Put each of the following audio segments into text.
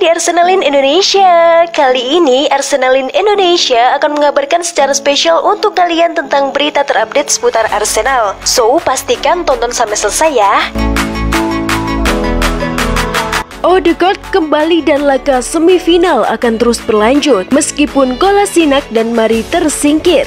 Arsenalin Indonesia. Kali ini Arsenalin Indonesia akan mengabarkan secara spesial untuk kalian tentang berita terupdate seputar Arsenal. So, pastikan tonton sampai selesai ya. Odegaard kembali dan laga semifinal akan terus berlanjut meskipun Kolasinac dan Mari tersingkir.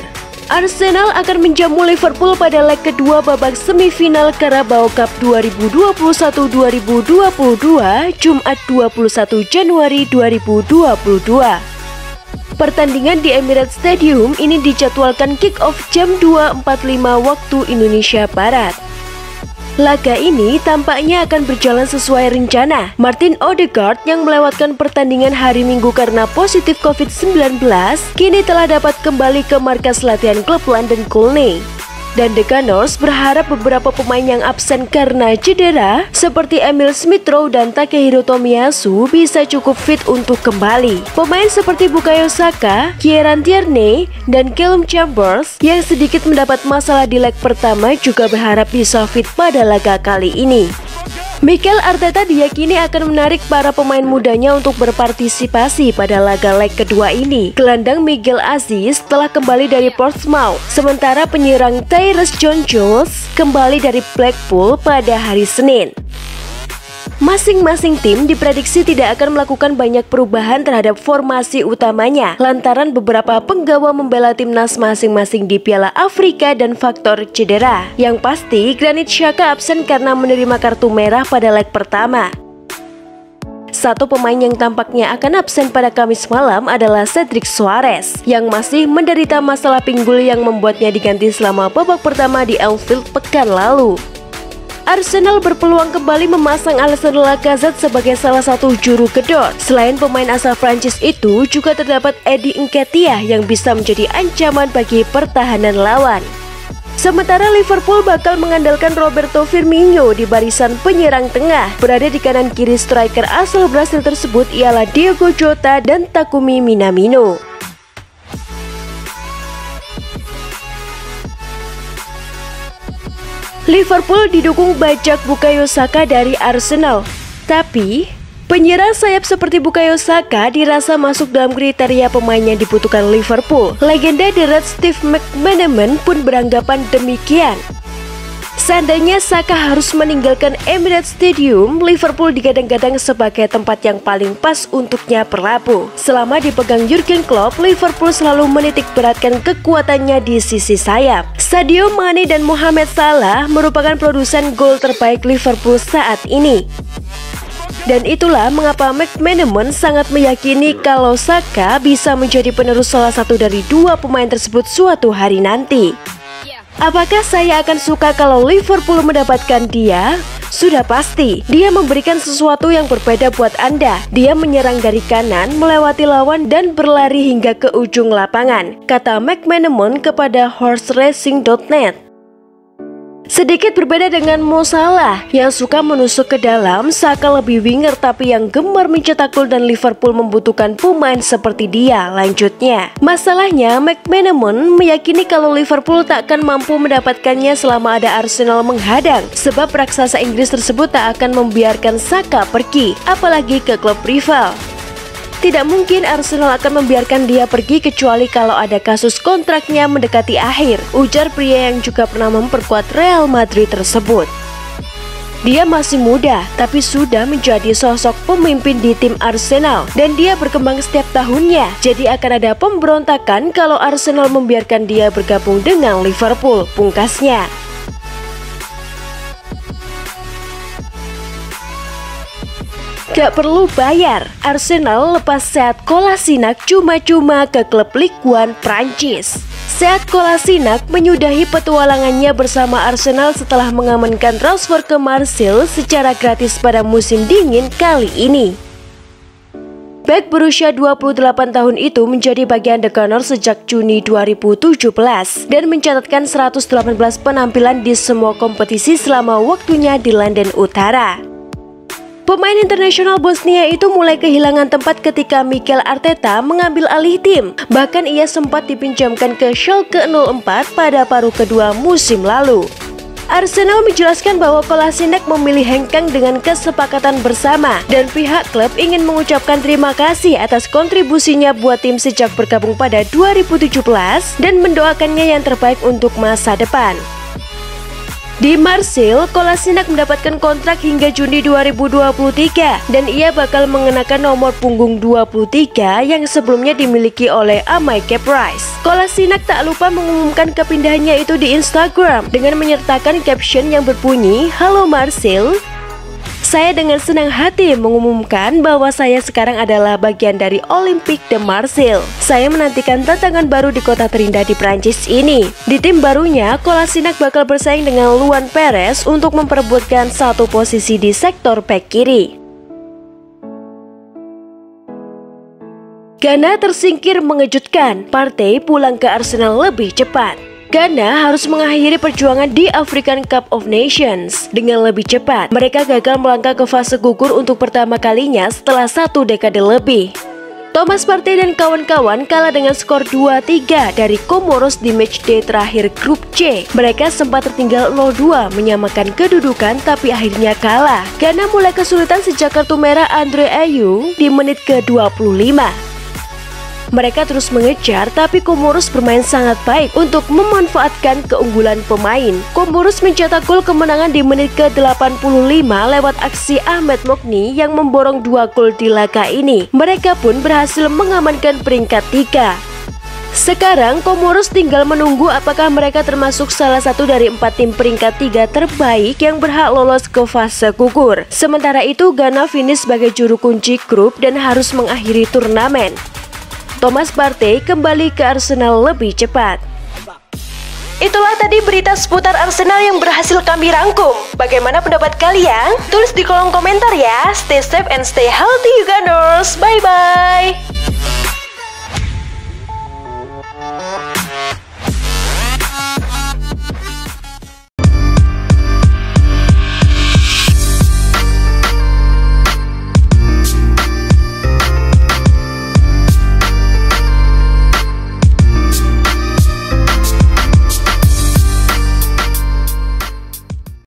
Arsenal akan menjamu Liverpool pada leg kedua babak semifinal Carabao Cup 2021-2022 Jumat 21 Januari 2022. Pertandingan di Emirates Stadium ini dijadwalkan kick-off jam 2.45 waktu Indonesia Barat. Laga ini tampaknya akan berjalan sesuai rencana. Martin Odegaard yang melewatkan pertandingan hari Minggu karena positif COVID-19 kini telah dapat kembali ke markas latihan klub London Colney. Dan The Gunners berharap beberapa pemain yang absen karena cedera seperti Emil Smith-Rowe dan Takehiro Tomiyasu bisa cukup fit untuk kembali. Pemain seperti Bukayo Saka, Kieran Tierney, dan Callum Chambers yang sedikit mendapat masalah di leg pertama juga berharap bisa fit pada laga kali ini. Mikel Arteta diyakini akan menarik para pemain mudanya untuk berpartisipasi pada laga leg kedua ini. Gelandang Miguel Aziz telah kembali dari Portsmouth, sementara penyerang Tyreece Jones kembali dari Blackpool pada hari Senin. Masing-masing tim diprediksi tidak akan melakukan banyak perubahan terhadap formasi utamanya lantaran beberapa penggawa membela timnas masing-masing di Piala Afrika dan faktor cedera. Yang pasti, Granit Xhaka absen karena menerima kartu merah pada leg pertama. Satu pemain yang tampaknya akan absen pada Kamis malam adalah Cedric Soares yang masih menderita masalah pinggul yang membuatnya diganti selama babak pertama di Anfield pekan lalu. Arsenal berpeluang kembali memasang Alexandre Lacazette sebagai salah satu juru gedor. Selain pemain asal Prancis itu, juga terdapat Eddie Nketiah yang bisa menjadi ancaman bagi pertahanan lawan. Sementara Liverpool bakal mengandalkan Roberto Firmino di barisan penyerang tengah. Berada di kanan kiri striker asal Brasil tersebut ialah Diogo Jota dan Takumi Minamino. Liverpool didukung bajak Bukayo Saka dari Arsenal, tapi penyerang sayap seperti Bukayo Saka dirasa masuk dalam kriteria pemain yang dibutuhkan Liverpool. Legenda The Red Steve McManaman pun beranggapan demikian. Seandainya Saka harus meninggalkan Emirates Stadium, Liverpool digadang-gadang sebagai tempat yang paling pas untuknya berlabuh. Selama dipegang Jurgen Klopp, Liverpool selalu menitik beratkan kekuatannya di sisi sayap. Sadio Mane dan Mohamed Salah merupakan produsen gol terbaik Liverpool saat ini. Dan itulah mengapa McManaman sangat meyakini kalau Saka bisa menjadi penerus salah satu dari dua pemain tersebut suatu hari nanti. Apakah saya akan suka kalau Liverpool mendapatkan dia? Sudah pasti, dia memberikan sesuatu yang berbeda buat Anda. Dia menyerang dari kanan, melewati lawan dan berlari hingga ke ujung lapangan, kata McManaman kepada horseracing.net. Sedikit berbeda dengan Mo Salah yang suka menusuk ke dalam, Saka lebih winger tapi yang gemar mencetak gol dan Liverpool membutuhkan pemain seperti dia. Lanjutnya, masalahnya McManaman meyakini kalau Liverpool tak akan mampu mendapatkannya selama ada Arsenal menghadang, sebab raksasa Inggris tersebut tak akan membiarkan Saka pergi, apalagi ke klub rival. Tidak mungkin Arsenal akan membiarkan dia pergi kecuali kalau ada kasus kontraknya mendekati akhir, ujar pria yang juga pernah memperkuat Real Madrid tersebut. Dia masih muda, tapi sudah menjadi sosok pemimpin di tim Arsenal dan dia berkembang setiap tahunnya. Jadi akan ada pemberontakan kalau Arsenal membiarkan dia bergabung dengan Liverpool, pungkasnya. Gak perlu bayar, Arsenal lepas Sead Kolasinac cuma-cuma ke klub Ligue 1 Prancis. Sead Kolasinac menyudahi petualangannya bersama Arsenal setelah mengamankan transfer ke Marseille secara gratis pada musim dingin kali ini. Bek berusia 28 tahun itu menjadi bagian The Gunners sejak Juni 2017 dan mencatatkan 118 penampilan di semua kompetisi selama waktunya di London Utara. Pemain internasional Bosnia itu mulai kehilangan tempat ketika Mikel Arteta mengambil alih tim. Bahkan ia sempat dipinjamkan ke Schalke 04 pada paruh kedua musim lalu. Arsenal menjelaskan bahwa Kolasinac memilih hengkang dengan kesepakatan bersama dan pihak klub ingin mengucapkan terima kasih atas kontribusinya buat tim sejak bergabung pada 2017 dan mendoakannya yang terbaik untuk masa depan. Di Marseille, Kolasinac mendapatkan kontrak hingga Juni 2023 dan ia bakal mengenakan nomor punggung 23 yang sebelumnya dimiliki oleh Amaike Price. Kolasinac tak lupa mengumumkan kepindahannya itu di Instagram dengan menyertakan caption yang berbunyi, "Halo Marseille, saya dengan senang hati mengumumkan bahwa saya sekarang adalah bagian dari Olympique de Marseille. Saya menantikan tantangan baru di kota terindah di Prancis ini." Di tim barunya, Kolasinac bakal bersaing dengan Luan Perez untuk memperebutkan satu posisi di sektor bek kiri. Ghana tersingkir mengejutkan, Partey pulang ke Arsenal lebih cepat. Ghana harus mengakhiri perjuangan di African Cup of Nations dengan lebih cepat. Mereka gagal melangkah ke fase gugur untuk pertama kalinya setelah 1 dekade lebih. Thomas Partey dan kawan-kawan kalah dengan skor 2-3 dari Comoros di matchday terakhir grup C. Mereka sempat tertinggal 0-2 menyamakan kedudukan tapi akhirnya kalah. Ghana mulai kesulitan sejak kartu merah Andre Ayew di menit ke-25. Mereka terus mengejar, tapi Comoros bermain sangat baik untuk memanfaatkan keunggulan pemain. Comoros mencetak gol kemenangan di menit ke-85 lewat aksi Ahmed Mogni yang memborong 2 gol di laga ini. Mereka pun berhasil mengamankan peringkat 3. Sekarang Comoros tinggal menunggu apakah mereka termasuk salah satu dari 4 tim peringkat 3 terbaik yang berhak lolos ke fase gugur. Sementara itu Ghana finish sebagai juru kunci grup dan harus mengakhiri turnamen. Thomas Partey kembali ke Arsenal lebih cepat. Itulah tadi berita seputar Arsenal yang berhasil kami rangkum. Bagaimana pendapat kalian? Tulis di kolom komentar ya. Stay safe and stay healthy, you Gunners. Bye-bye.